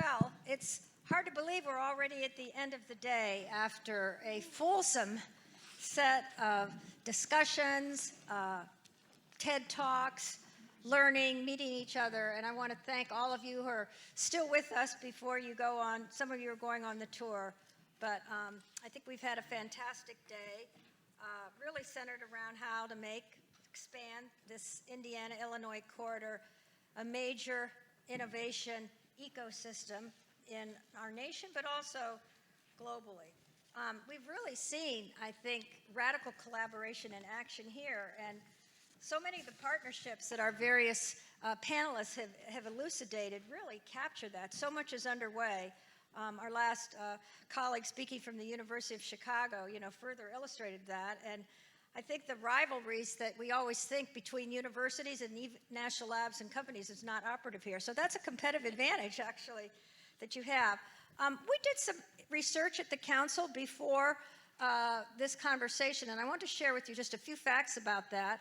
Well, it's hard to believe we're already at the end of the day after a fulsome set of discussions, TED Talks, learning, meeting each other. And I want to thank all of you who are still with us before you go on. Some of you are going on the tour. But I think we've had a fantastic day, really centered around how to expand this Indiana-Illinois corridor a major innovation ecosystem in our nation, but also globally. We've really seen, I think, radical collaboration in action here, and so many of the partnerships that our various panelists have elucidated really capture that. So much is underway. Our last colleague speaking from the University of Chicago, further illustrated that, and I think the rivalries that we always think between universities and national labs and companies is not operative here. So that's a competitive advantage, actually, that you have. We did some research at the council before this conversation, and I want to share with you just a few facts about that.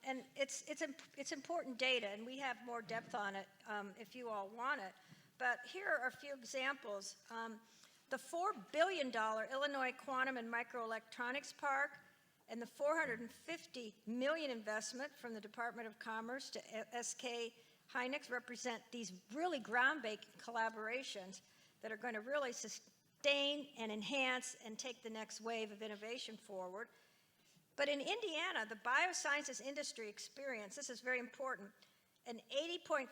And it's important data, and we have more depth on it if you all want it. But here are a few examples. The $4 billion Illinois Quantum and Microelectronics Park and the $450 million investment from the Department of Commerce to SK Hynix represent these really groundbreaking collaborations that are going to really sustain and enhance and take the next wave of innovation forward. But in Indiana, the biosciences industry experienced, this is very important, an 80.5%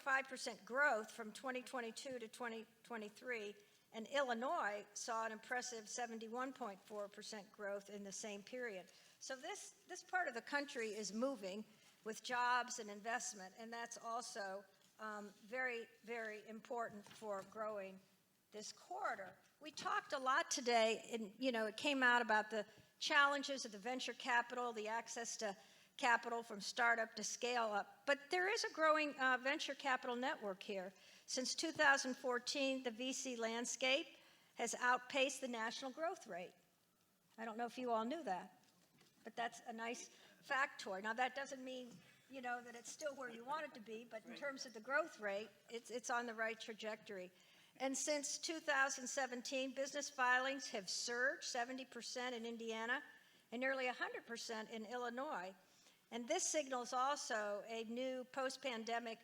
growth from 2022 to 2023, and Illinois saw an impressive 71.4% growth in the same period. So this part of the country is moving with jobs and investment, and that's also very, very important for growing this corridor. We talked a lot today, and it came out about the challenges of the venture capital, the access to capital from startup to scale up, but there is a growing venture capital network here. Since 2014, the VC landscape has outpaced the national growth rate. I don't know if you all knew that, but that's a nice factoid. Now, that doesn't mean, that it's still where you want it to be, but in terms of the growth rate, it's on the right trajectory. And since 2017, business filings have surged 70% in Indiana and nearly 100% in Illinois. And this signals also a new post-pandemic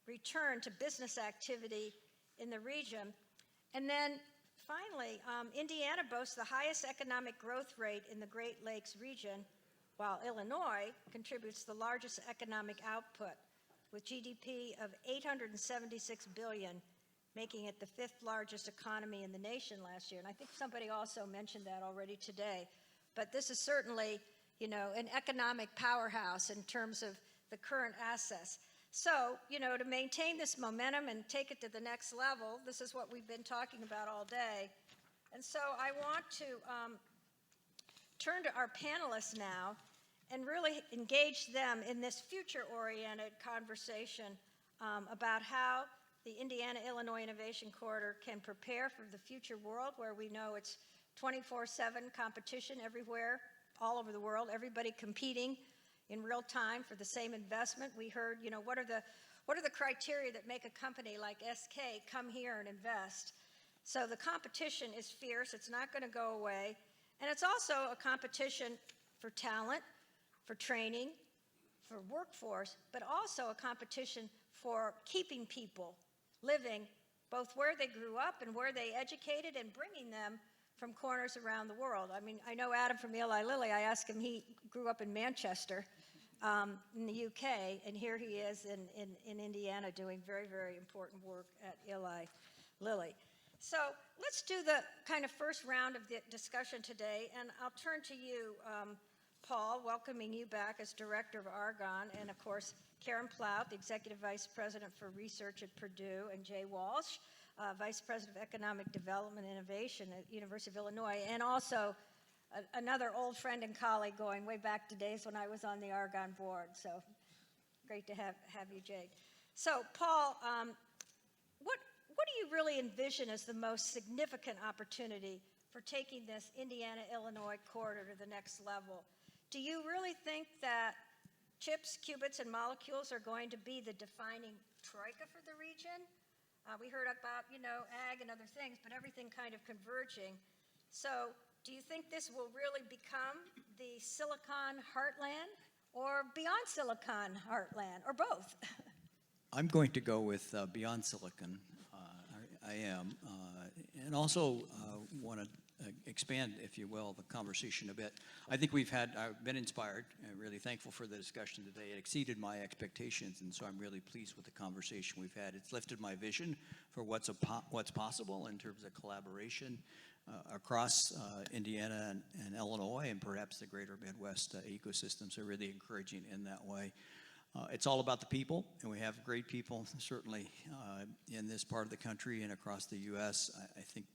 return to business activity in the region. And then finally, Indiana boasts the highest economic growth rate in the Great Lakes region, while Illinois contributes the largest economic output with GDP of $876 billion, making it the fifth largest economy in the nation last year. And I think somebody also mentioned that already today. But this is certainly, an economic powerhouse in terms of the current assets. So, to maintain this momentum and take it to the next level, this is what we've been talking about all day. And so I want to turn to our panelists now and really engage them in this future-oriented conversation about how the Indiana-Illinois Innovation Corridor can prepare for the future world, where we know it's 24/7 competition everywhere, all over the world, everybody competing in real time for the same investment. We heard, what are the criteria that make a company like SK come here and invest? So the competition is fierce. It's not going to go away. And it's also a competition for talent, for training, for workforce, but also a competition for keeping people living both where they grew up and where they educated and bringing them from corners around the world. I mean, I know Adam from Eli Lilly. I asked him, he grew up in Manchester in the UK, and here he is in Indiana doing very, very important work at Eli Lilly. So let's do the kind of first round of the discussion today, and I'll turn to you, Paul, welcoming you back as Director of Argonne, and of course, Karen Plout, the Executive Vice President for Research at Purdue, and Jay Walsh, Vice President of Economic Development and Innovation at University of Illinois, and also another old friend and colleague going way back to days when I was on the Argonne board. So great to have you, Jay. So Paul, what do you really envision as the most significant opportunity for taking this Indiana-Illinois corridor to the next level? Do you really think that chips, qubits, and molecules are going to be the defining troika for the region? We heard about, ag and other things, but everything kind of converging. So do you think this will really become the Silicon Heartland or beyond Silicon Heartland, or both? I'm going to go with beyond silicon. I am. And also want to expand, if you will, the conversation a bit. I think I've been inspired and really thankful for the discussion today. It exceeded my expectations, and so I'm really pleased with the conversation we've had. It's lifted my vision for what's possible in terms of collaboration across Indiana and Illinois and perhaps the greater Midwest ecosystem. So really encouraging in that way. It's all about the people, and we have great people, certainly in this part of the country and across the U.S. I think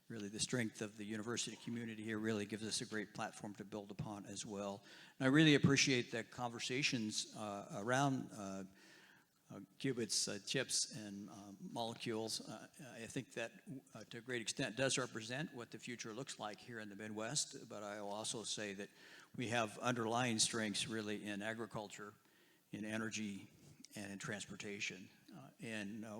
really the strength of the university community here really gives us a great platform to build upon as well. And I really appreciate the conversations around qubits, chips, and molecules. I think that to a great extent does represent what the future looks like here in the Midwest, but I will also say that we have underlying strengths really in agriculture, in energy, and in transportation.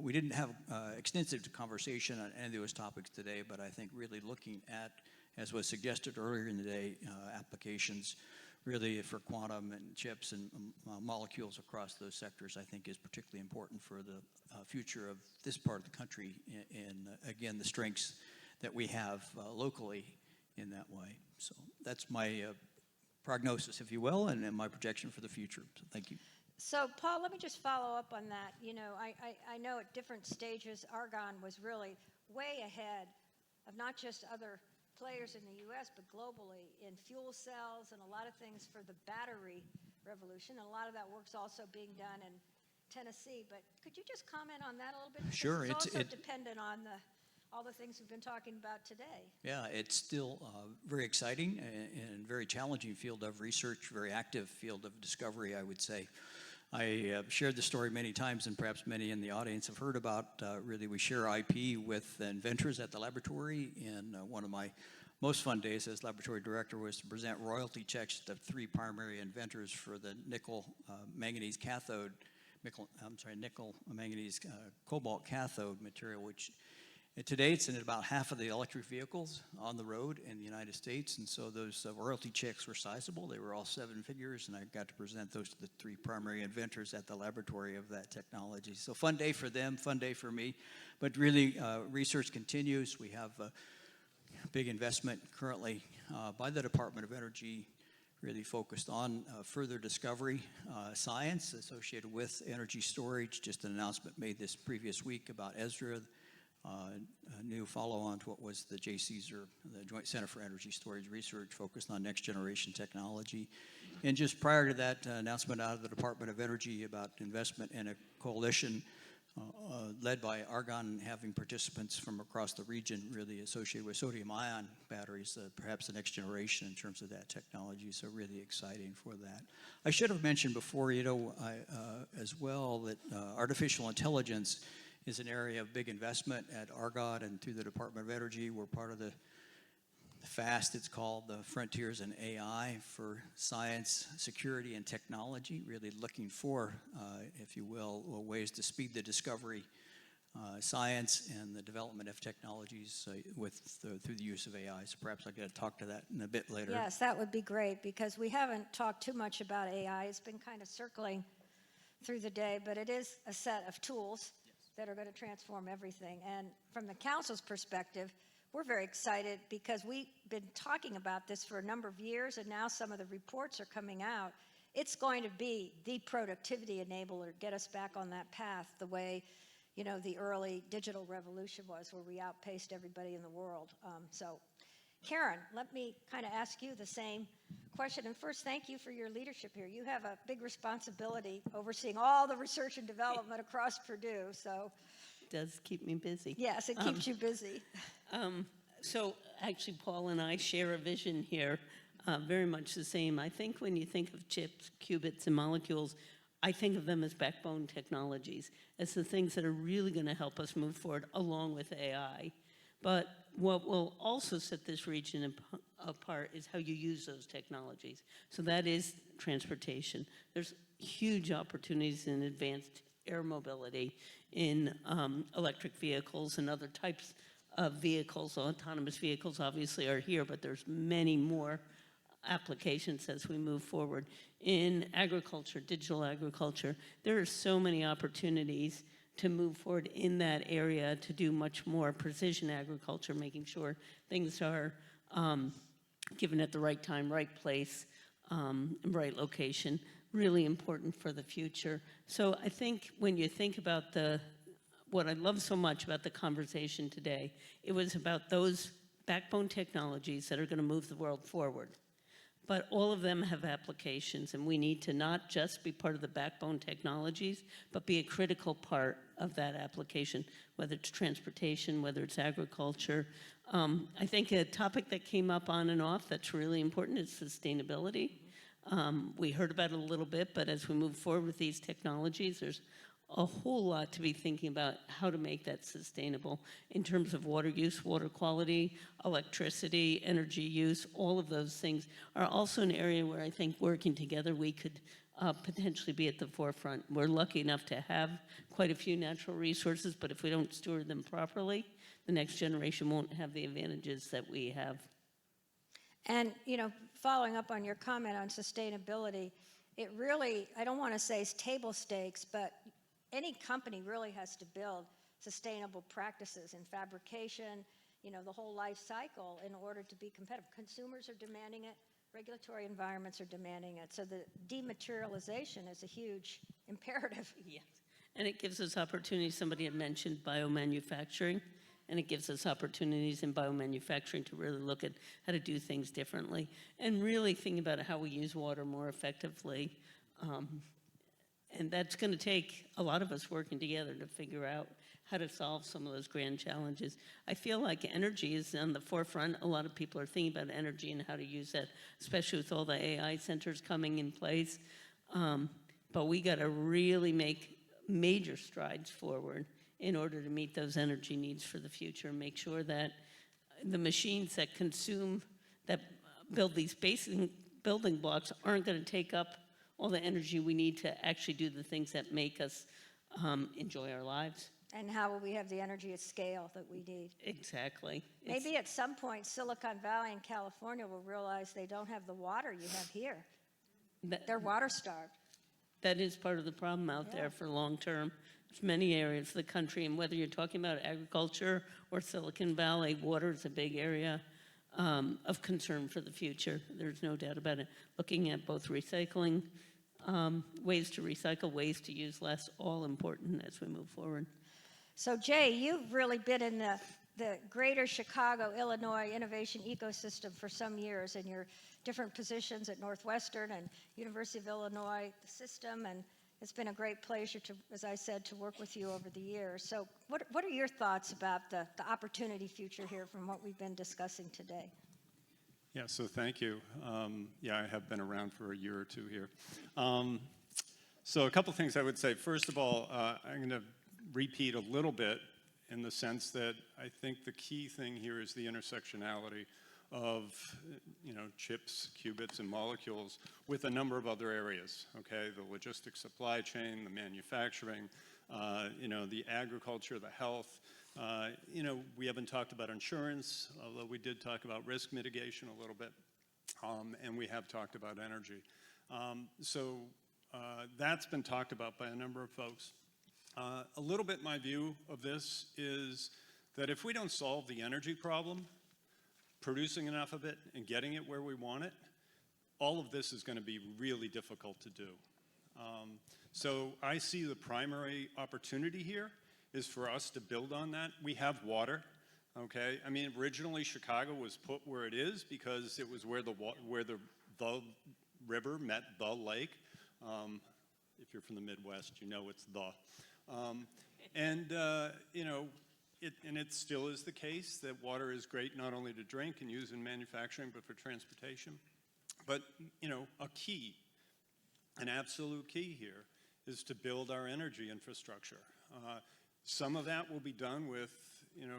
We didn't have extensive conversation on any of those topics today, but I think really looking at, as was suggested earlier in the day, applications really for quantum and chips and molecules across those sectors, I think is particularly important for the future of this part of the country and again, the strengths that we have locally in that way. So that's my prognosis, if you will, and my projection for the future. So thank you. So, Paul, let me just follow up on that. I know at different stages, Argonne was really way ahead of not just other players in the U.S., but globally in fuel cells and a lot of things for the battery revolution. And a lot of that work's also being done in Tennessee. But could you just comment on that a little bit? Because sure. It's also dependent on all the things we've been talking about today. Yeah, it's still very exciting and very challenging field of research, very active field of discovery, I would say. I shared the story many times, and perhaps many in the audience have heard about, really we share IP with inventors at the laboratory, and one of my most fun days as laboratory director was to present royalty checks to 3 primary inventors for the nickel manganese cobalt cathode material, which today it's in about half of the electric vehicles on the road in the United States, and so those royalty checks were sizable. They were all 7 figures, and I got to present those to the 3 primary inventors at the laboratory of that technology. So fun day for them, fun day for me, but really research continues. We have a big investment currently by the Department of Energy really focused on further discovery science associated with energy storage. Just an announcement made this previous week about ESRA, a new follow-on to what was the JCSR, the Joint Center for Energy Storage Research, focused on next generation technology. And just prior to that announcement out of the Department of Energy about investment in a coalition led by Argonne, having participants from across the region really associated with sodium-ion batteries, perhaps the next generation in terms of that technology, so really exciting for that. I should have mentioned before, as well, that artificial intelligence is an area of big investment at Argonne and through the Department of Energy. We're part of the FAST, it's called, the Frontiers in AI for Science, Security, and Technology, really looking for, if you will, ways to speed the discovery, science, and the development of technologies through the use of AI. So perhaps I'll get to talk to that in a bit later. Yes, that would be great, because we haven't talked too much about AI. It's been kind of circling through the day, but it is a set of tools that are going to transform everything. And from the council's perspective, we're very excited because we've been talking about this for a number of years, and now some of the reports are coming out. It's going to be the productivity enabler, get us back on that path the way, the early digital revolution was, where we outpaced everybody in the world. So, Karen, let me kind of ask you the same question. And first, thank you for your leadership here. You have a big responsibility overseeing all the research and development across Purdue. So, it does keep me busy. Yes, it keeps you busy. So actually, Paul and I share a vision here, very much the same. I think when you think of chips, qubits, and molecules, I think of them as backbone technologies, as the things that are really going to help us move forward along with AI. But what will also set this region apart is how you use those technologies. So that is transportation. There's huge opportunities in advanced air mobility, in electric vehicles and other types of vehicles. Autonomous vehicles obviously are here, but there's many more applications as we move forward. In agriculture, digital agriculture, there are so many opportunities to move forward in that area to do much more precision agriculture, making sure things are given at the right time, right place, and right location, really important for the future. So I think when you think about what I love so much about the conversation today, it was about those backbone technologies that are going to move the world forward. But all of them have applications, and we need to not just be part of the backbone technologies, but be a critical part of that application, whether it's transportation, whether it's agriculture. I think a topic that came up on and off that's really important is sustainability. We heard about it a little bit, but as we move forward with these technologies, there's a whole lot to be thinking about how to make that sustainable in terms of water use, water quality, electricity, energy use. All of those things are also an area where I think working together we could potentially be at the forefront. We're lucky enough to have quite a few natural resources, but if we don't steward them properly, the next generation won't have the advantages that we have. And, following up on your comment on sustainability, it really, I don't want to say it's table stakes, but any company really has to build sustainable practices in fabrication, the whole life cycle in order to be competitive. Consumers are demanding it, regulatory environments are demanding it. So the dematerialization is a huge imperative. Yes, and it gives us opportunities. Somebody had mentioned biomanufacturing, and it gives us opportunities in biomanufacturing to really look at how to do things differently and really think about how we use water more effectively. And that's going to take a lot of us working together to figure out how to solve some of those grand challenges. I feel like energy is on the forefront. A lot of people are thinking about energy and how to use that, especially with all the AI centers coming in place. But we got to really make major strides forward in order to meet those energy needs for the future and make sure that the machines that build these basic building blocks aren't going to take up all the energy we need to actually do the things that make us enjoy our lives. And how will we have the energy at scale that we need? Exactly. Maybe at some point, Silicon Valley and California will realize they don't have the water you have here. They're water starved. That is part of the problem out there for long term. There's many areas of the country, and whether you're talking about agriculture or Silicon Valley, water is a big area of concern for the future. There's no doubt about it. Looking at both recycling, ways to recycle, ways to use less, all important as we move forward. So Jay, you've really been in the greater Chicago, Illinois innovation ecosystem for some years in your different positions at Northwestern and University of Illinois, the system, and it's been a great pleasure to, as I said, to work with you over the years. So what are your thoughts about the opportunity future here from what we've been discussing today? Yeah, so thank you. I have been around for a year or two here. So a couple things I would say. First of all, I'm going to repeat a little bit in the sense that I think the key thing here is the intersectionality of chips, qubits, and molecules with a number of other areas, okay? The logistics supply chain, the manufacturing, the agriculture, the health. We haven't talked about insurance, although we did talk about risk mitigation a little bit, and we have talked about energy. So that's been talked about by a number of folks. A little bit my view of this is that if we don't solve the energy problem, producing enough of it and getting it where we want it, all of this is going to be really difficult to do. So I see the primary opportunity here is for us to build on that. We have water, okay? I mean, originally Chicago was put where it is because it was where the river met the lake. If you're from the Midwest, you know it's the. It still is the case that water is great not only to drink and use in manufacturing, but for transportation. But, a key, an absolute key here is to build our energy infrastructure. Some of that will be done with,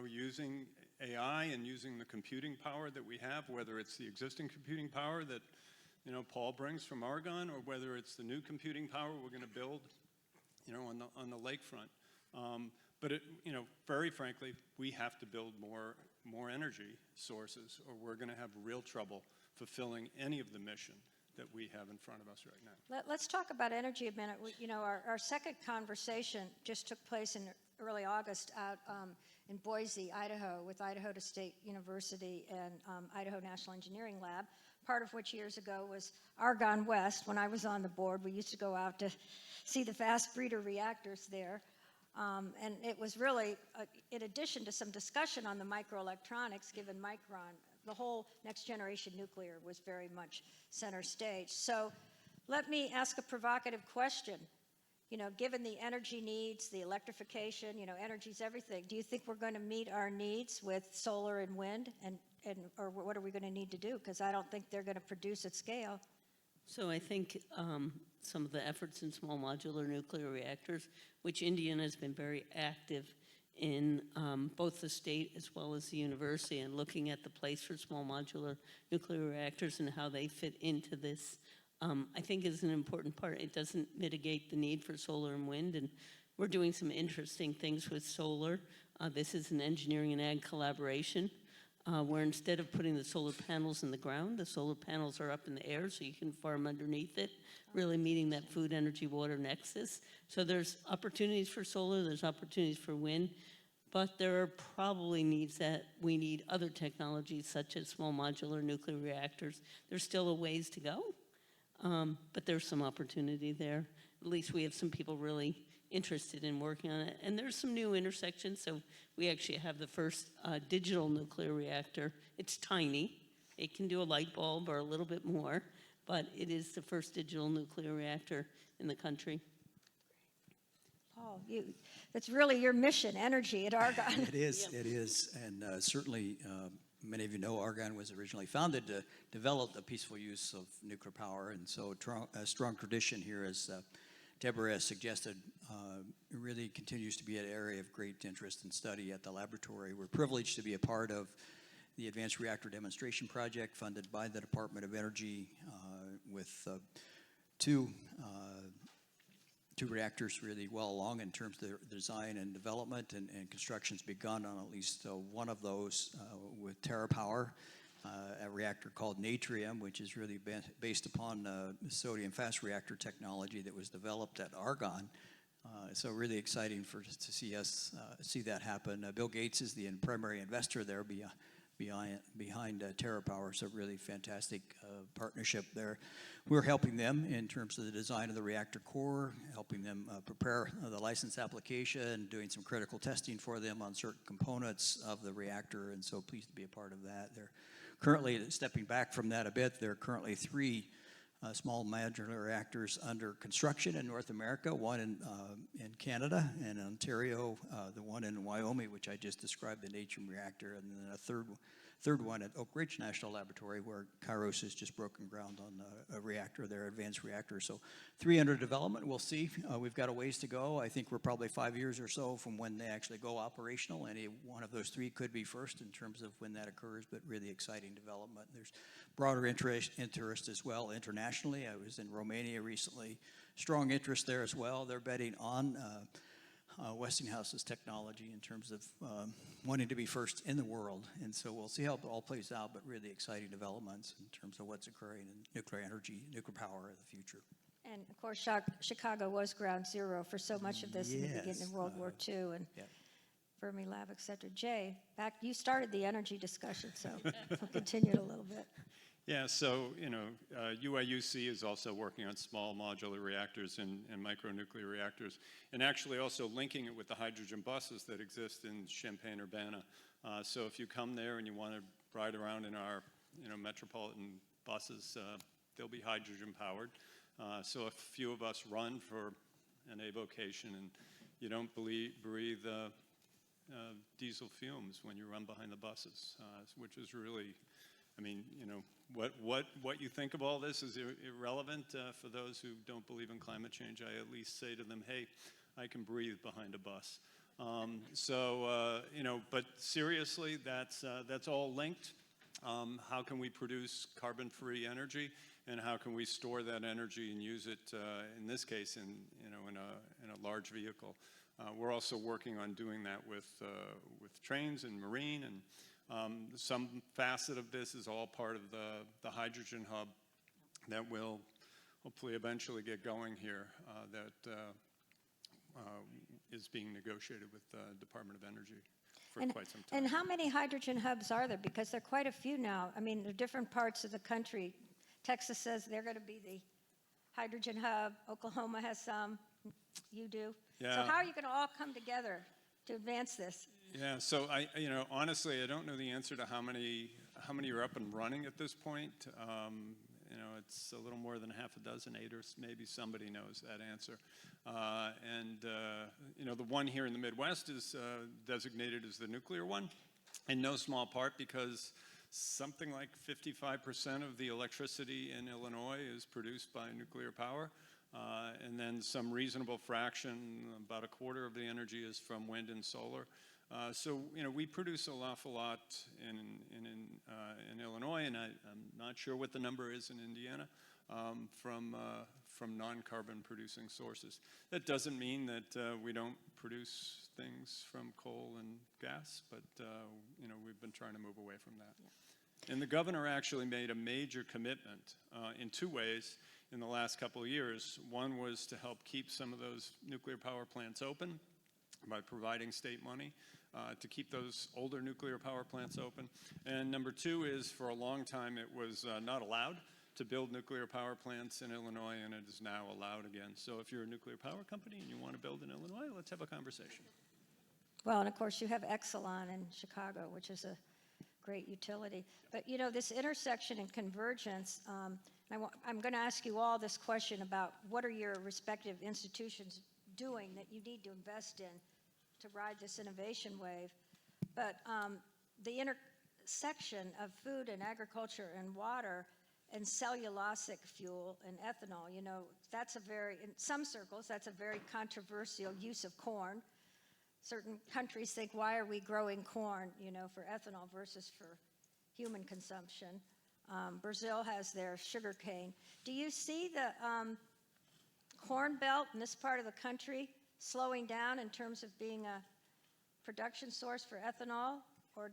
using AI and using the computing power that we have, whether it's the existing computing power that, Paul brings from Argonne, or whether it's the new computing power we're going to build on the lakefront. But very frankly, we have to build more energy sources, or we're going to have real trouble fulfilling any of the mission that we have in front of us right now. Let's talk about energy a minute. Our second conversation just took place in early August out in Boise, Idaho, with Idaho State University and Idaho National Engineering Lab, part of which years ago was Argonne West. When I was on the board, we used to go out to see the fast breeder reactors there. And it was really, in addition to some discussion on the microelectronics, given Micron, the whole next generation nuclear was very much center stage. So let me ask a provocative question. Given the energy needs, the electrification, energy's everything. Do you think we're going to meet our needs with solar and wind, or what are we going to need to do? Because I don't think they're going to produce at scale. So I think some of the efforts in small modular nuclear reactors, which Indiana has been very active in both the state as well as the university, and looking at the place for small modular nuclear reactors and how they fit into this, I think is an important part. It doesn't mitigate the need for solar and wind, and we're doing some interesting things with solar. This is an engineering and ag collaboration, where instead of putting the solar panels in the ground, the solar panels are up in the air so you can farm underneath it, really meeting that food, energy, water nexus. So there's opportunities for solar, there's opportunities for wind, but there are probably needs that we need other technologies such as small modular nuclear reactors. There's still a ways to go, but there's some opportunity there. At least we have some people really interested in working on it. And there's some new intersections. So we actually have the first digital nuclear reactor. It's tiny. It can do a light bulb or a little bit more, but it is the first digital nuclear reactor in the country. Paul, that's really your mission, energy at Argonne. It is. And certainly, many of you know Argonne was originally founded to develop the peaceful use of nuclear power. And so a strong tradition here, as Deborah has suggested, it really continues to be an area of great interest and study at the laboratory. We're privileged to be a part of the Advanced Reactor Demonstration Project funded by the Department of Energy with two reactors really well along in terms of their design and development, and construction's begun on at least one of those with TerraPower, a reactor called Natrium, which is really based upon sodium fast reactor technology that was developed at Argonne. So really exciting to see that happen. Bill Gates is the primary investor there behind TerraPower, so really fantastic partnership there. We're helping them in terms of the design of the reactor core, helping them prepare the license application, doing some critical testing for them on certain components of the reactor, and so pleased to be a part of that. They're currently, stepping back from that a bit, there are currently 3 small modular reactors under construction in North America, one in Canada and Ontario, the one in Wyoming, which I just described, the Natrium reactor, and then a third one at Oak Ridge National Laboratory, where Kairos has just broken ground on a reactor, their advanced reactor. So 3 under development. We'll see. We've got a ways to go. I think we're probably 5 years or so from when they actually go operational. Any one of those 3 could be first in terms of when that occurs, but really exciting development. There's broader interest as well internationally. I was in Romania recently. Strong interest there as well. They're betting on Westinghouse's technology in terms of wanting to be first in the world. And so we'll see how it all plays out, but really exciting developments in terms of what's occurring in nuclear energy, nuclear power of the future. And of course, Chicago was ground zero for so much of this in the beginning of World War II, and Fermi Lab, et cetera. Jay, you started the energy discussion, so we'll continue it a little bit. Yeah, so, UIUC is also working on small modular reactors and micronuclear reactors, and actually also linking it with the hydrogen buses that exist in Champaign-Urbana. So if you come there and you want to ride around in our, metropolitan buses, they'll be hydrogen powered. So a few of us run for an avocation, and you don't breathe diesel fumes when you run behind the buses, which is really, what you think of all this is irrelevant for those who don't believe in climate change. I at least say to them, hey, I can breathe behind a bus. But seriously, that's all linked. How can we produce carbon-free energy, and how can we store that energy and use it, in this case, in in a large vehicle. We're also working on doing that with trains and marine, and some facet of this is all part of the hydrogen hub that will hopefully eventually get going here, that is being negotiated with the Department of Energy for quite some time. And how many hydrogen hubs are there? Because there are quite a few now. I mean, there are different parts of the country. Texas says they're going to be the hydrogen hub. Oklahoma has some. You do. Yeah. So how are you going to all come together to advance this? Yeah, so honestly, I don't know the answer to how many are up and running at this point. It's a little more than half a dozen, 8 or maybe somebody knows that answer. The one here in the Midwest is designated as the nuclear one, in no small part because something like 55% of the electricity in Illinois is produced by nuclear power. And then some reasonable fraction, about a quarter of the energy is from wind and solar. So we produce an awful lot in Illinois, and I'm not sure what the number is in Indiana from non-carbon producing sources. That doesn't mean that we don't produce things from coal and gas, but we've been trying to move away from that. Yeah. And the governor actually made a major commitment in 2 ways in the last couple of years. One was to help keep some of those nuclear power plants open by providing state money to keep those older nuclear power plants open. And number 2 is, for a long time, it was not allowed to build nuclear power plants in Illinois, and it is now allowed again. So if you're a nuclear power company and you want to build in Illinois, let's have a conversation. Well, and of course, you have Exelon in Chicago, which is a great utility. But, this intersection and convergence, I'm going to ask you all this question about what are your respective institutions doing that you need to invest in to ride this innovation wave. But the intersection of food and agriculture and water and cellulosic fuel and ethanol, that's in some circles, that's a very controversial use of corn. Certain countries think, why are we growing corn, for ethanol versus for human consumption? Brazil has their sugar cane. Do you see the corn belt in this part of the country slowing down in terms of being a production source for ethanol, or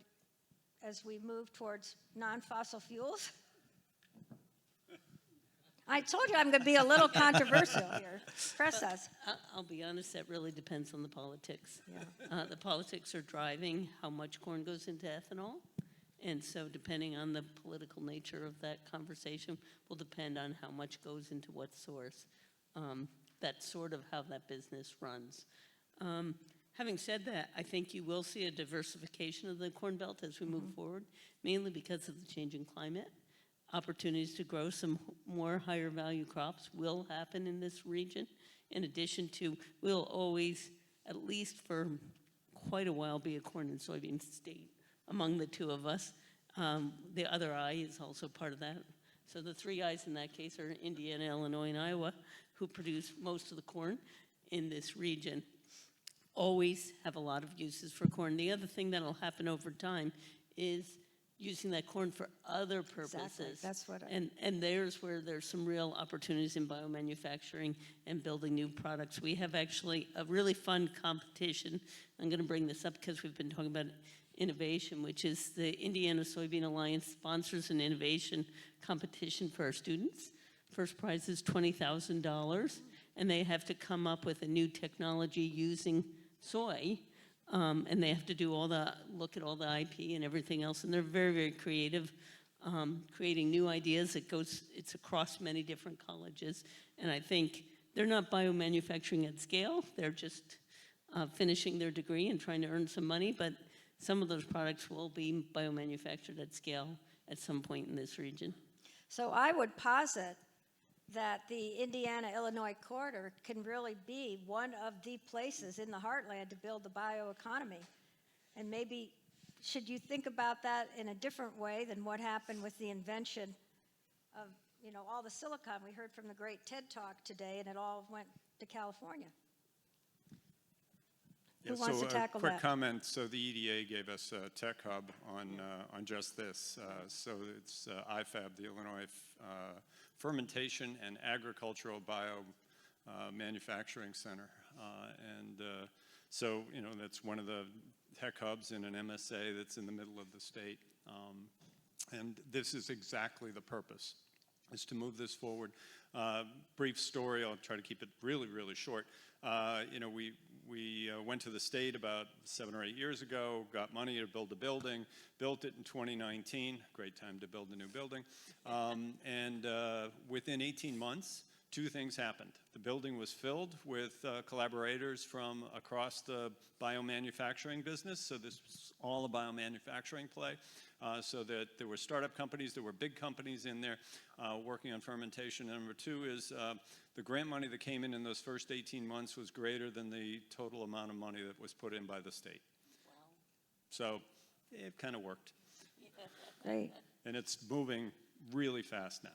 as we move towards non-fossil fuels? I told you I'm going to be a little controversial here. Press us. I'll be honest, that really depends on the politics. Yeah. The politics are driving how much corn goes into ethanol. And so depending on the political nature of that conversation will depend on how much goes into what source. That's sort of how that business runs. Having said that, I think you will see a diversification of the Corn Belt as we move forward, mainly because of the changing climate. Opportunities to grow some more higher value crops will happen in this region. In addition to, we'll always, at least for quite a while, be a corn and soybean state among the 2 of us. The other I is also part of that. So the 3 I's in that case are Indiana, Illinois, and Iowa, who produce most of the corn in this region. Always have a lot of uses for corn. The other thing that'll happen over time is using that corn for other purposes. Exactly. That's what and there's where there's some real opportunities in biomanufacturing and building new products. We have actually a really fun competition. I'm going to bring this up because we've been talking about innovation, which is the Indiana Soybean Alliance sponsors an innovation competition for our students. First prize is $20,000, and they have to come up with a new technology using soy. And they have to do look at all the IP and everything else, and they're very, very creative, creating new ideas. It's across many different colleges, and I think they're not biomanufacturing at scale. They're just finishing their degree and trying to earn some money, but some of those products will be biomanufactured at scale at some point in this region. So I would posit that the Indiana-Illinois corridor can really be one of the places in the heartland to build the bioeconomy. And maybe should you think about that in a different way than what happened with the invention of, all the silicon we heard from the great TED Talk today, and it all went to California. Yeah, Who wants to tackle quick that? comment. So the EDA gave us a tech hub on just this. So it's IFAB, the Illinois Fermentation and Agricultural Bio Manufacturing Center. So, that's one of the tech hubs in an MSA that's in the middle of the state. And this is exactly the purpose, is to move this forward. Brief story, I'll try to keep it really, really short. We went to the state about 7 or 8 years ago, got money to build a building, built it in 2019, great time to build a new building. Within 18 months, 2 things happened. The building was filled with collaborators from across the biomanufacturing business, so this was all a biomanufacturing play, so that there were startup companies, there were big companies in there working on fermentation. And number 2 is the grant money that came in those first 18 months was greater than the total amount of money that was put in by the state. Wow. So it kind of worked. Great. And it's moving really fast now.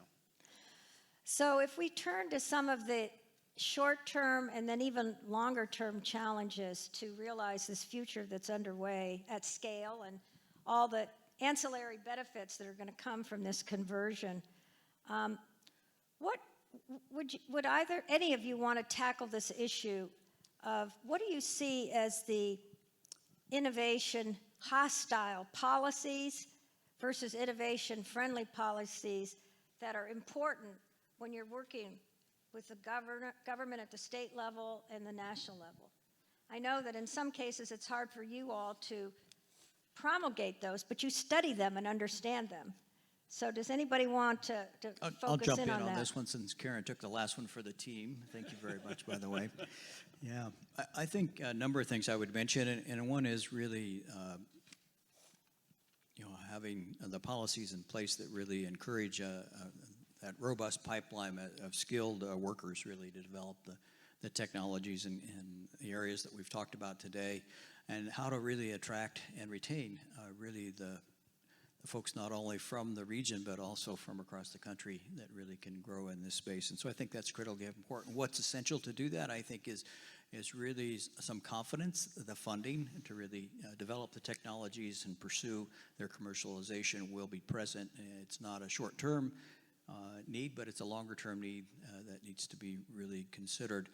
So if we turn to some of the short-term and then even longer-term challenges to realize this future that's underway at scale and all the ancillary benefits that are going to come from this conversion, what would any of you want to tackle this issue of what do you see as the innovation hostile policies versus innovation friendly policies that are important when you're working with the government at the state level and the national level? I know that in some cases it's hard for you all to promulgate those, but you study them and understand them. So does anybody want to I'll focus jump in on on that? this one since Karen took the last one for the team. Thank you very much, by the way. Yeah, I think a number of things I would mention, and one is really having the policies in place that really encourage that robust pipeline of skilled workers really to develop the technologies in the areas that we've talked about today, and how to really attract and retain really the folks not only from the region but also from across the country that really can grow in this space. And so I think that's critically important. What's essential to do that, I think, is really some confidence, the funding to really develop the technologies and pursue their commercialization will be present. It's not a short-term need, but it's a longer-term need that needs to be really considered.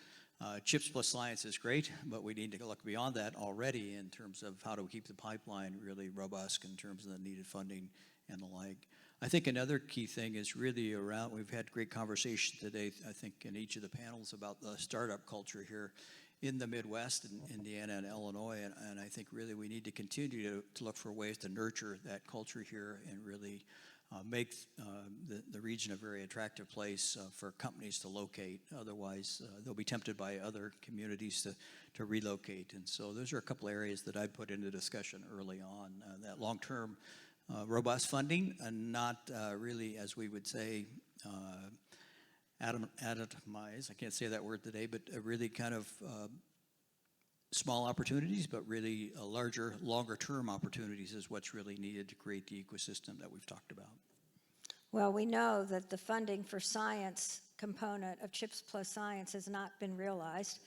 Chips plus science is great, but we need to look beyond that already in terms of how to keep the pipeline really robust in terms of the needed funding and the like. I think another key thing is really around, we've had great conversation today, I think, in each of the panels about the startup culture here in the Midwest, in Indiana and Illinois, and I think really we need to continue to look for ways to nurture that culture here and really make the region a very attractive place for companies to locate. Otherwise, they'll be tempted by other communities to relocate. And so those are a couple areas that I put into discussion early on. That long-term robust funding and not really, as we would say, atomize, I can't say that word today, but really kind of small opportunities, but really larger, longer-term opportunities is what's really needed to create the ecosystem that we've talked about. Well, we know that the funding for science component of Chips Plus Science has not been realized,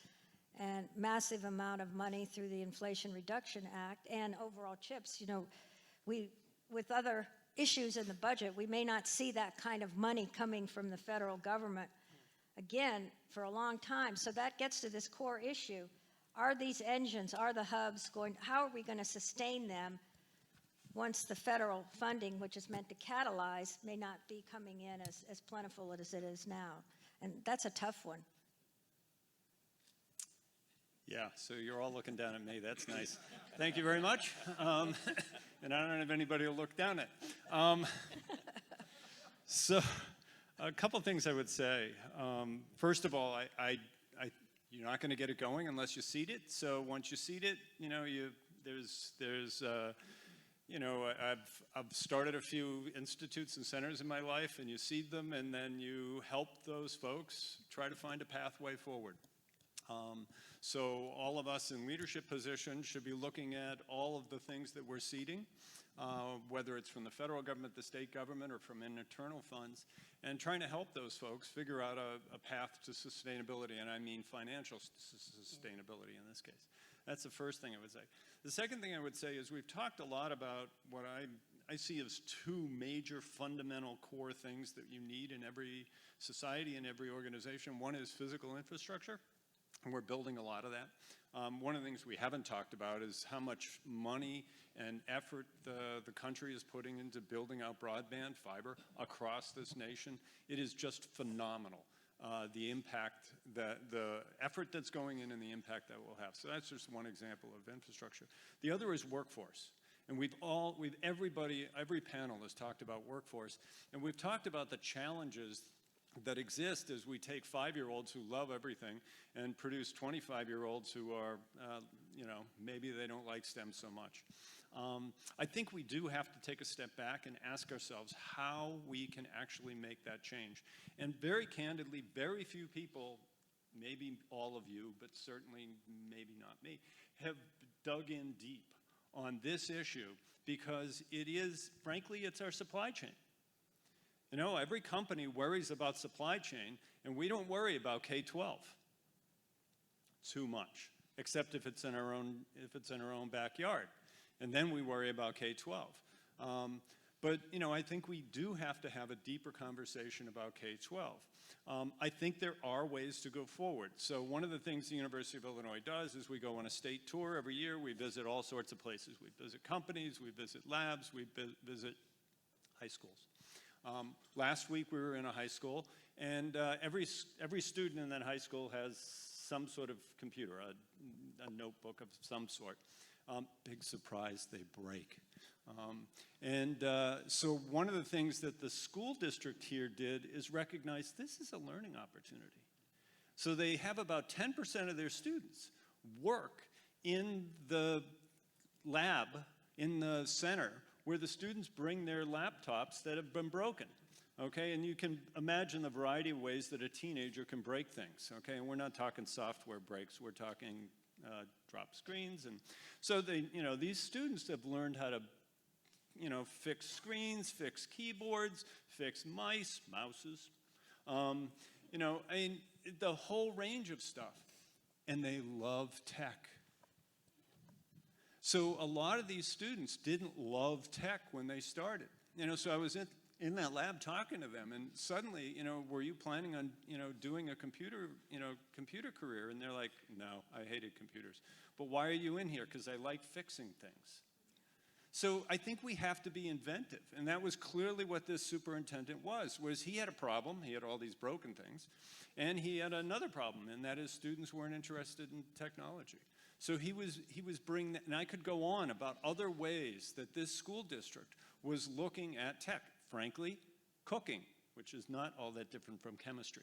and massive amount of money through the Inflation Reduction Act and overall CHIPS. With other issues in the budget, we may not see that kind of money coming from the federal government again for a long time. So that gets to this core issue. Are these engines, are the hubs how are we going to sustain them once the federal funding, which is meant to catalyze, may not be coming in as plentiful as it is now? And that's a tough one. Yeah, so you're all looking down at me. That's nice. Thank you very much. And I don't know if anybody will look down at. So a couple things I would say. First of all, you're not going to get it going unless you seed it. So once you seed it, I've started a few institutes and centers in my life, and you seed them, and then you help those folks try to find a pathway forward. So all of us in leadership positions should be looking at all of the things that we're seeding, whether it's from the federal government, the state government, or from internal funds, and trying to help those folks figure out a path to sustainability, and I mean financial sustainability in this case. That's the first thing I would say. The second thing I would say is we've talked a lot about what I see as 2 major fundamental core things that you need in every society and every organization. One is physical infrastructure, and we're building a lot of that. One of the things we haven't talked about is how much money and effort the country is putting into building out broadband fiber across this nation. It is just phenomenal, the impact, the effort that's going in and the impact that we'll have. So that's just one example of infrastructure. The other is workforce. And everybody, every panel has talked about workforce, and we've talked about the challenges that exist as we take 5-year-olds who love everything and produce 25-year-olds who are, maybe they don't like STEM so much. I think we do have to take a step back and ask ourselves how we can actually make that change. And very candidly, very few people, maybe all of you, but certainly maybe not me, have dug in deep on this issue because it is, frankly, it's our supply chain. You know, every company worries about supply chain, and we don't worry about K-12 too much, except if it's in our own backyard, and then we worry about K-12. But I think we do have to have a deeper conversation about K-12. I think there are ways to go forward. So one of the things the University of Illinois does is we go on a state tour every year. We visit all sorts of places. We visit companies, we visit labs, we visit high schools. Last week we were in a high school, and every student in that high school has some sort of computer, a notebook of some sort. Big surprise, they break. So one of the things that the school district here did is recognize this is a learning opportunity. So they have about 10% of their students work in the lab, in the center, where the students bring their laptops that have been broken, okay? And you can imagine the variety of ways that a teenager can break things, okay? And we're not talking software breaks, we're talking drop screens. And so these students have learned how to, fix screens, fix keyboards, fix mouses, the whole range of stuff. And they love tech. So a lot of these students didn't love tech when they started. So I was in that lab talking to them, and suddenly, were you planning on, doing a computer career? And they're like, no, I hated computers. But why are you in here? Because I like fixing things. So I think we have to be inventive, and that was clearly what this superintendent was he had a problem, he had all these broken things, and he had another problem, and that is students weren't interested in technology. So he was bringing that, and I could go on about other ways that this school district was looking at tech. Frankly, cooking, which is not all that different from chemistry.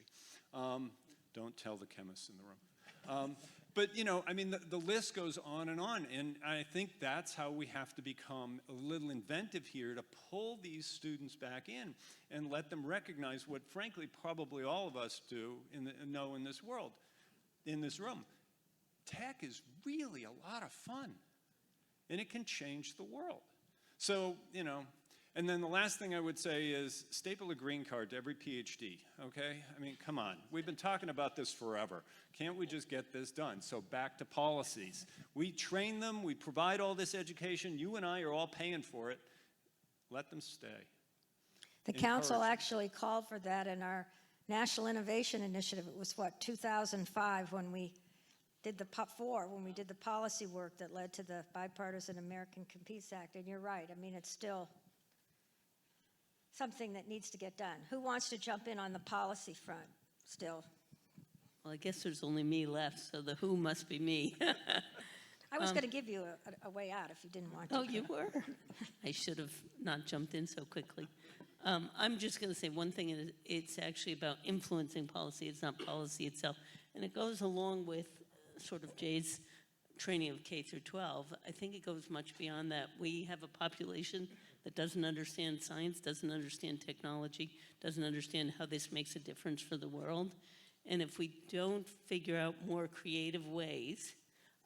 Don't tell the chemists in the room. But the list goes on, and I think that's how we have to become a little inventive here to pull these students back in and let them recognize what, frankly, probably all of us know in this world, in this room. Tech is really a lot of fun, and it can change the world. So, and then the last thing I would say is staple a green card to every PhD, okay? Come on. We've been talking about this forever. Can't we just get this done? So back to policies. We train them. We provide all this education. You and I are all paying for it. Let them stay. The council actually called for that in our National Innovation Initiative. It was, 2005 when we did the policy work that led to the Bipartisan American Competes Act. And you're right. It's still something that needs to get done. Who wants to jump in on the policy front still? Well, I guess there's only me left, so the who must be me. I was going to give you a way out if you didn't want to. Oh, you were? I should have not jumped in so quickly. I'm just going to say one thing, and it's actually about influencing policy. It's not policy itself. And it goes along with sort of Jay's training of K through 12. I think it goes much beyond that. We have a population that doesn't understand science, doesn't understand technology, doesn't understand how this makes a difference for the world. And if we don't figure out more creative ways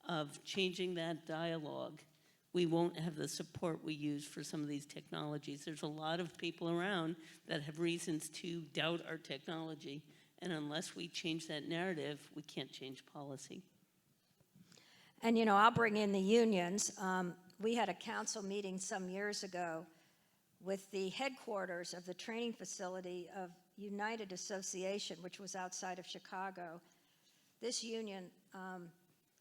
of changing that dialogue, we won't have the support we use for some of these technologies. There's a lot of people around that have reasons to doubt our technology, and unless we change that narrative, we can't change policy. And, I'll bring in the unions. We had a council meeting some years ago with the headquarters of the training facility of United Association, which was outside of Chicago. This union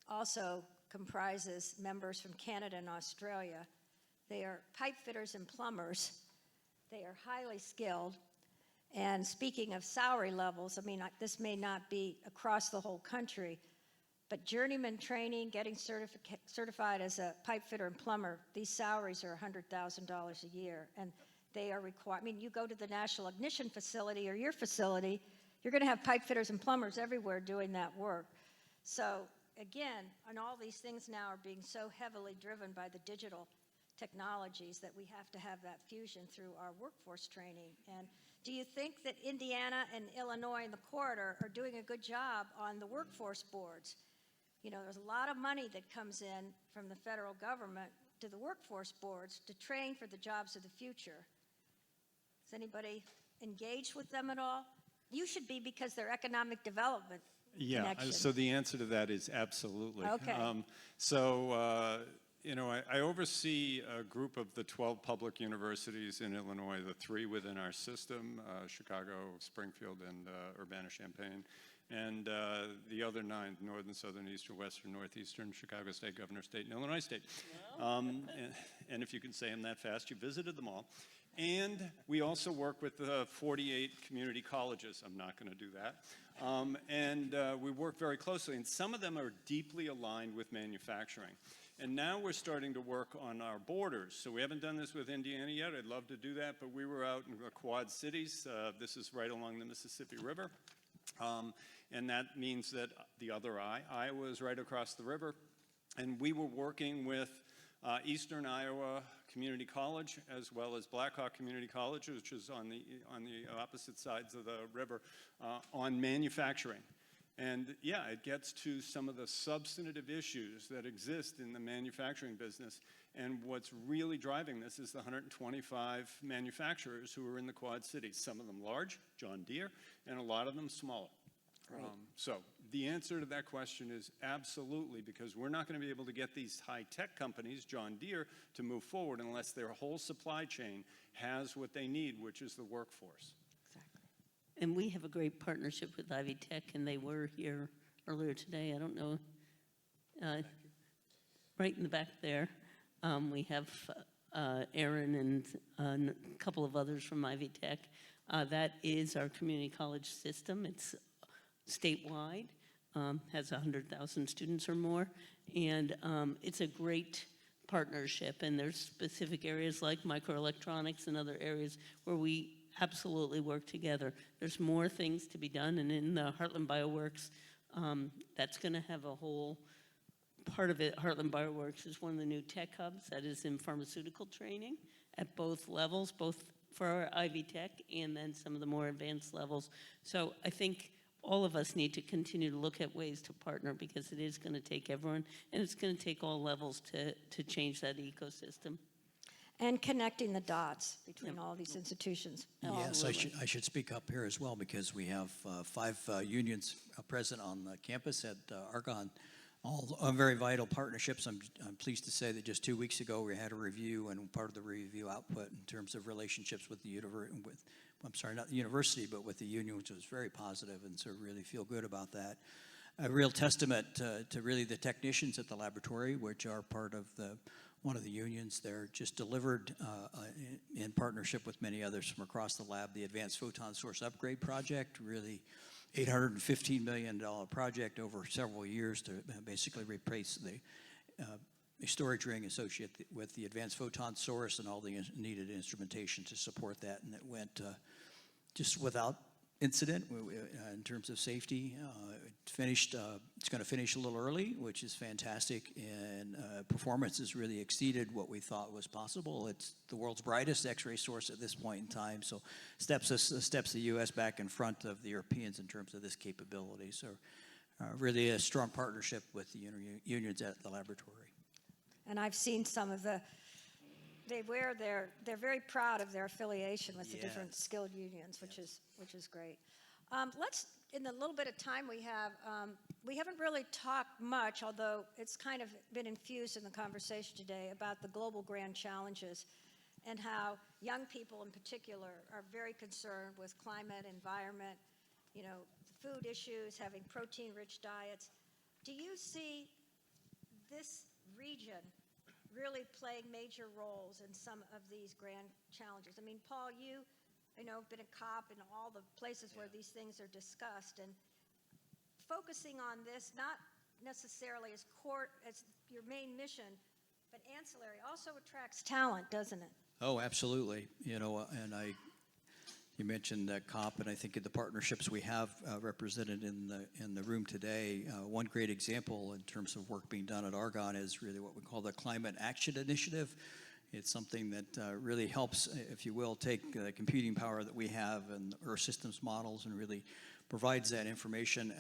also comprises members from Canada and Australia. They are pipe fitters and plumbers. They are highly skilled. And speaking of salary levels, I mean, this may not be across the whole country, but journeyman training, getting certified as a pipe fitter and plumber, these salaries are $100,000 a year. And they are required, I mean, you go to the National Ignition Facility or your facility, you're going to have pipe fitters and plumbers everywhere doing that work. So again, and all these things now are being so heavily driven by the digital technologies that we have to have that fusion through our workforce training. And do you think that Indiana and Illinois and the corridor are doing a good job on the workforce boards? You know, there's a lot of money that comes in from the federal government to the workforce boards to train for the jobs of the future. Is anybody engaged with them at all? You should be, because they're economic development connection. So the answer to that is absolutely. Okay. You know, I oversee a group of the 12 public universities in Illinois, the 3 within our system, Chicago, Springfield, and Urbana-Champaign, and the other 9, Northern, Southern, Eastern, Western, Northeastern, Chicago State, Governor State, and Illinois State. And if you can say them that fast, you visited them all. And we also work with 48 community colleges. I'm not going to do that. We work very closely, and some of them are deeply aligned with manufacturing. And now we're starting to work on our borders. So we haven't done this with Indiana yet. I'd love to do that, but we were out in the Quad Cities. This is right along the Mississippi River. And that means that the other Iowa is right across the river. And we were working with Eastern Iowa Community College, as well as Blackhawk Community College, which is on the opposite sides of the river, on manufacturing. And yeah, it gets to some of the substantive issues that exist in the manufacturing business. And what's really driving this is the 125 manufacturers who are in the Quad Cities, some of them large, John Deere, and a lot of them smaller. So the answer to that question is absolutely, because we're not going to be able to get these high-tech companies, John Deere, to move forward unless their whole supply chain has what they need, which is the workforce. Exactly. And we have a great partnership with Ivy Tech, and they were here earlier today. I don't know, right in the back there. We have Aaron and a couple of others from Ivy Tech. That is our community college system. It's statewide, has 100,000 students or more, and it's a great partnership. And there's specific areas like microelectronics and other areas where we absolutely work together. There's more things to be done, and in the Heartland Bioworks, that's going to have a whole part of it. Heartland Bioworks is one of the new tech hubs that is in pharmaceutical training at both levels, both for our Ivy Tech and then some of the more advanced levels. So I think all of us need to continue to look at ways to partner, because it is going to take everyone, and it's going to take all levels to change that ecosystem. And connecting the dots between all these institutions. Yes, I should speak up here as well, because we have 5 unions present on the campus at Argonne, all very vital partnerships. I'm pleased to say that just 2 weeks ago we had a review, and part of the review output in terms of relationships with the not the university, but with the union, which was very positive, and so really feel good about that. A real testament to really the technicians at the laboratory, which are part of one of the unions. They're just delivered in partnership with many others from across the lab, the Advanced Photon Source Upgrade Project, really $815 million project over several years to basically replace the storage ring associated with the advanced photon source and all the needed instrumentation to support that. And it went just without incident in terms of safety. It's going to finish a little early, which is fantastic, and performance has really exceeded what we thought was possible. It's the world's brightest X-ray source at this point in time, so steps the U.S. back in front of the Europeans in terms of this capability. So really a strong partnership with the unions at the laboratory. And I've seen some of they're very proud of their affiliation with the different skilled unions, which is great. Let's, in the little bit of time we haven't really talked much, although it's kind of been infused in the conversation today, about the global grand challenges and how young people in particular are very concerned with climate, environment, food issues, having protein-rich diets. do you see this region really playing major roles in some of these grand challenges? I mean, Paul, you, I know, have been a cop in all the places where these things are discussed, and focusing on this, not necessarily as core, as your main mission, but ancillary, also attracts talent, doesn't it? Oh, absolutely. You know, you mentioned that COP, and I think of the partnerships we have represented in the room today. One great example in terms of work being done at Argonne is really what we call the Climate Action Initiative. It's something that really helps, if you will, take the computing power that we have and Earth systems models and really provides that information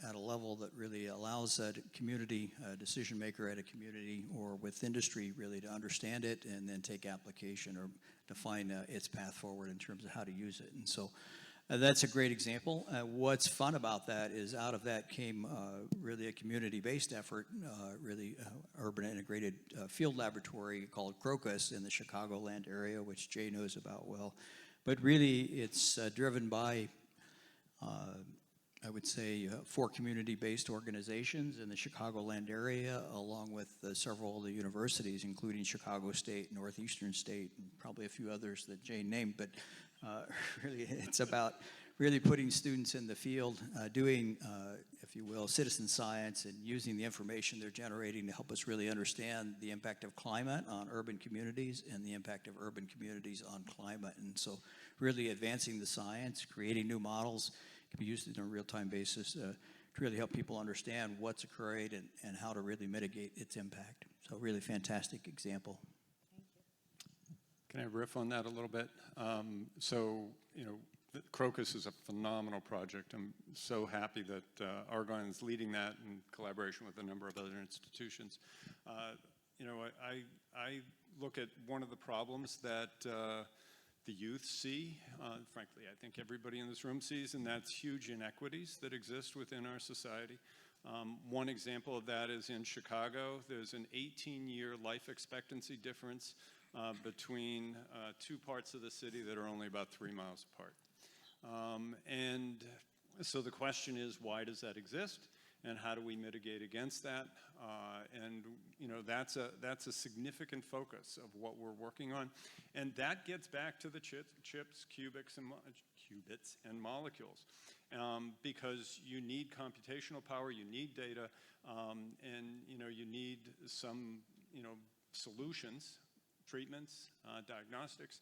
at a level that really allows a community decision maker at a community or with industry really to understand it and then take application or define its path forward in terms of how to use it. And so that's a great example. What's fun about that is out of that came really a community-based effort, urban integrated field laboratory called Crocus in the Chicagoland area, which Jay knows about well. But really it's driven by I would say 4 community-based organizations in the Chicagoland area, along with several of the universities, including Chicago State, Northeastern State, and probably a few others that Jane named. But really, it's about really putting students in the field, doing, if you will, citizen science and using the information they're generating to help us really understand the impact of climate on urban communities and the impact of urban communities on climate. And so really advancing the science, creating new models, can be used on a real-time basis to really help people understand what's occurring and how to really mitigate its impact. So really fantastic example. Can I riff on that a little bit? Crocus is a phenomenal project. I'm so happy that Argonne is leading that in collaboration with a number of other institutions. I look at one of the problems that the youth see, frankly, I think everybody in this room sees, and that's huge inequities that exist within our society. One example of that is in Chicago. There's an 18-year life expectancy difference between 2 parts of the city that are only about 3 miles apart. And so the question is, why does that exist? And how do we mitigate against that? That's a significant focus of what we're working on. And that gets back to the chips, qubits, and molecules. Because you need computational power, you need data, and you need some solutions, treatments, diagnostics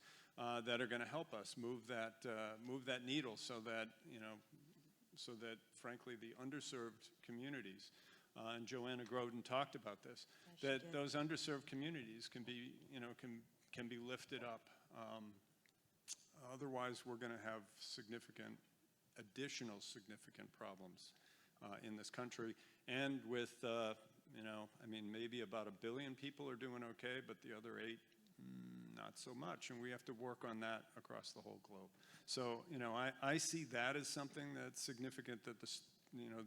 that are going to help us move that needle so that frankly the underserved communities, and Joanna Groden talked about this, that those underserved communities can be lifted up. Otherwise, we're going to have additional significant problems in this country. And with, maybe about 1 billion people are doing okay, but the other 8, not so much. And we have to work on that across the whole globe. So, I see that as something that's significant that the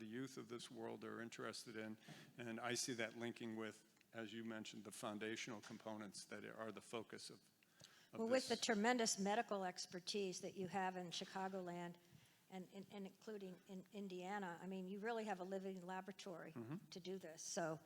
youth of this world are interested in. And I see that linking with, as you mentioned, the foundational components that are the focus of well, this. with the tremendous medical expertise that you have in Chicagoland and including in Indiana, I mean, you really have a living laboratory to do this. So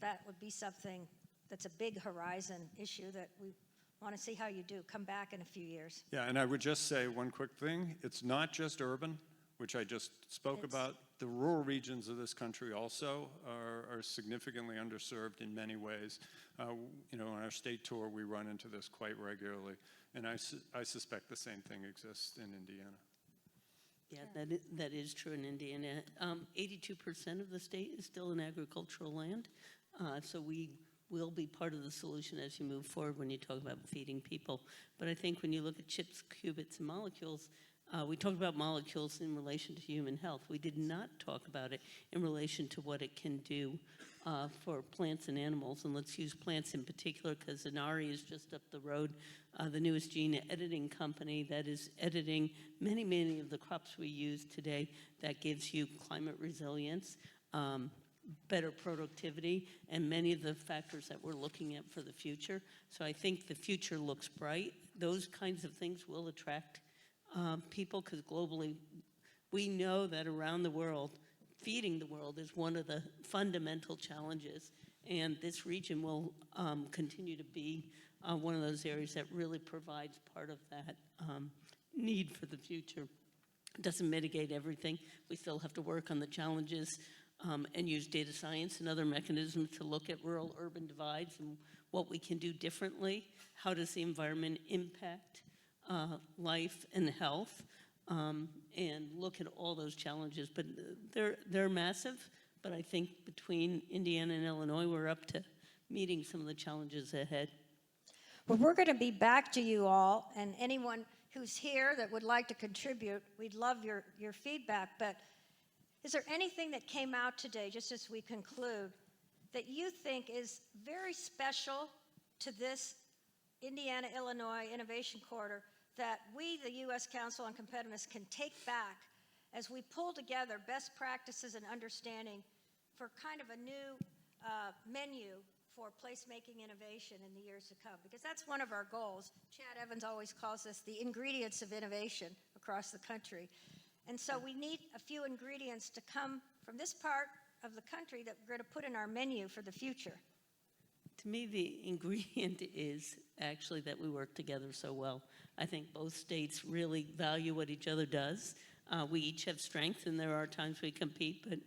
that would be something that's a big horizon issue that we want to see how you do. Come back in a few years. Yeah, and I would just say one quick thing. It's not just urban, which I just spoke about. The rural regions of this country also are significantly underserved in many ways. On our state tour, we run into this quite regularly, and I suspect the same thing exists in Indiana. Yeah, that is true in Indiana. 82% of the state is still in agricultural land, so we will be part of the solution as you move forward when you talk about feeding people. But I think when you look at chips, qubits, and molecules, we talked about molecules in relation to human health. We did not talk about it in relation to what it can do for plants and animals. And let's use plants in particular because Inari is just up the road, the newest gene editing company that is editing many, many of the crops we use today that gives you climate resilience, better productivity, and many of the factors that we're looking at for the future. So I think the future looks bright. Those kinds of things will attract people because globally we know that around the world feeding the world is one of the fundamental challenges. And this region will continue to be one of those areas that really provides part of that need for the future. It doesn't mitigate everything. We still have to work on the challenges and use data science and other mechanisms to look at rural-urban divides and what we can do differently. How does the environment impact life and health? And look at all those challenges. But they're massive, but I think between Indiana and Illinois, we're up to meeting some of the challenges ahead. Well, we're going to be back to you all, and anyone who's here that would like to contribute, we'd love your feedback. But is there anything that came out today, just as we conclude, that you think is very special to this Indiana-Illinois Innovation Corridor that we, the U.S. Council on Competitiveness, can take back as we pull together best practices and understanding for kind of a new menu for placemaking innovation in the years to come? Because that's one of our goals. Chad Evans always calls this the ingredients of innovation across the country. And so we need a few ingredients to come from this part of the country that we're going to put in our menu for the future. To me, the ingredient is actually that we work together so well. I think both states really value what each other does. We each have strengths, and there are times we compete, but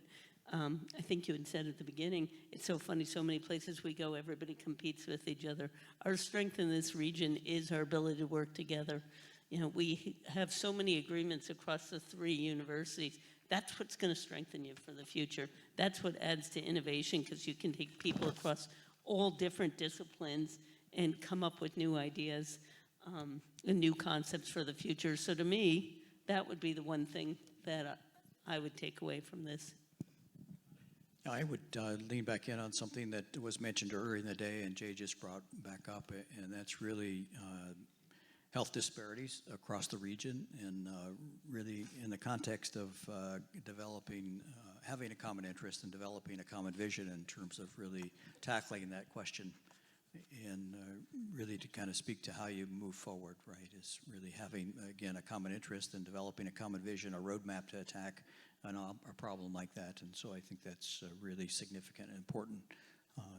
I think you had said at the beginning, it's so funny, so many places we go, everybody competes with each other. Our strength in this region is our ability to work together. You know, we have so many agreements across the 3 universities. That's what's going to strengthen you for the future. That's what adds to innovation, because you can take people across all different disciplines and come up with new ideas and new concepts for the future. So to me, that would be the one thing that I would take away from this. I would lean back in on something that was mentioned earlier in the day and Jay just brought back up, and that's really health disparities across the region, and really in the context of developing, having a common interest and developing a common vision in terms of really tackling that question, and really to kind of speak to how you move forward, right, is really having, again, a common interest and developing a common vision, a roadmap to attack a problem like that. And so I think that's really significant and important.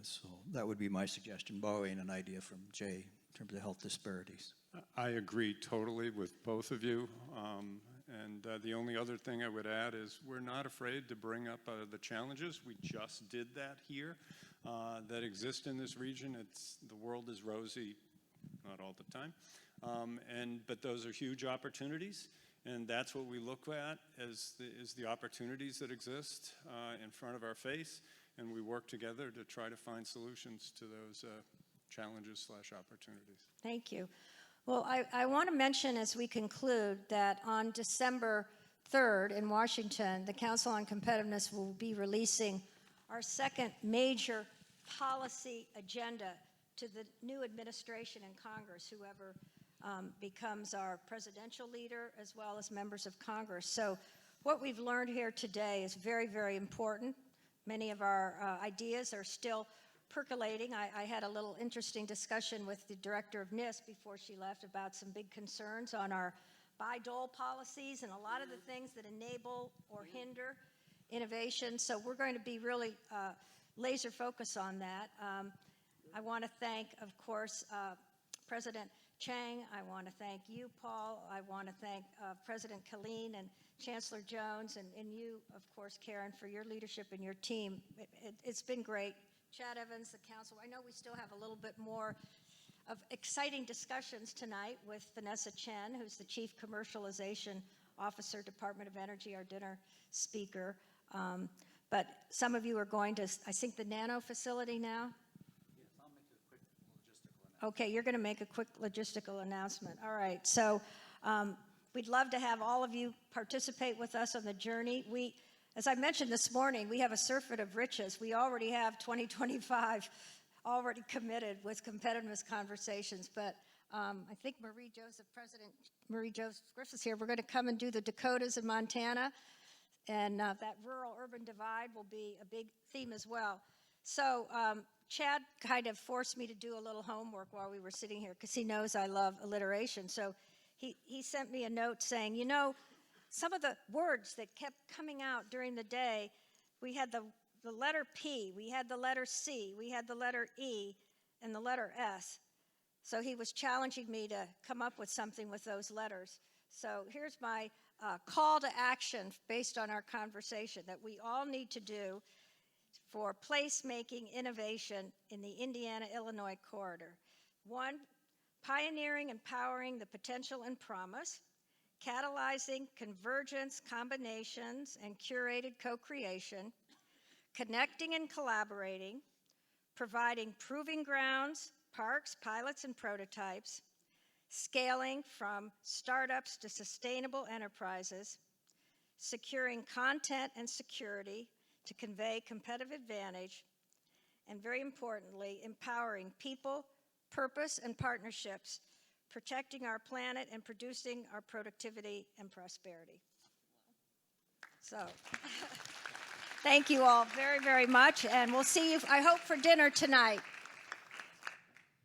So that would be my suggestion, borrowing an idea from Jay in terms of health disparities. I agree totally with both of you. And the only other thing I would add is we're not afraid to bring up the challenges. We just did that here that exist in this region. The world is rosy, not all the time, but those are huge opportunities. And that's what we look at as the opportunities that exist in front of our face. And we work together to try to find solutions to those challenges/opportunities. Thank you. Well, I want to mention as we conclude that on December 3rd in Washington, the Council on Competitiveness will be releasing our second major policy agenda to the new administration in Congress, whoever becomes our presidential leader, as well as members of Congress. So what we've learned here today is very, very important. Many of our ideas are still percolating. I had a little interesting discussion with the director of NIST before she left about some big concerns on our buy-dole policies and a lot of the things that enable or hinder innovation. So we're going to be really laser focused on that. I want to thank, of course, President Chang. I want to thank you, Paul. I want to thank President Killeen and Chancellor Jones, and you, of course, Karen, for your leadership and your team. It's been great. Chad Evans, the council. I know we still have a little bit more of exciting discussions tonight with Vanessa Chen, who's the Chief Commercialization Officer, Department of Energy, our dinner speaker. But some of you are going to, I think, the Nano facility now? Yes, I'll make a quick logistical announcement. Okay, you're going to make a quick logistical announcement. All right, so we'd love to have all of you participate with us on the journey. As I mentioned this morning, we have a surfeit of riches. We already have 2025 already committed with competitiveness conversations, but I think President Marie-Joseph Griffiths here. We're going to come and do the Dakotas and Montana, and that rural-urban divide will be a big theme as well. So Chad kind of forced me to do a little homework while we were sitting here because he knows I love alliteration. So he sent me a note saying, you know, some of the words that kept coming out during the day we had the letter P, we had the letter C, we had the letter E, and the letter S. So he was challenging me to come up with something with those letters. So here's my call to action based on our conversation that we all need to do for placemaking innovation in the Indiana-Illinois corridor. 1, pioneering and powering the potential and promise, catalyzing convergence, combinations, and curated co-creation, connecting and collaborating, providing proving grounds, parks, pilots, and prototypes, scaling from startups to sustainable enterprises, securing content and security to convey competitive advantage, and very importantly, empowering people, purpose, and partnerships, protecting our planet and producing our productivity and prosperity. So, thank you all very, very much, and we'll see you, I hope, for dinner tonight.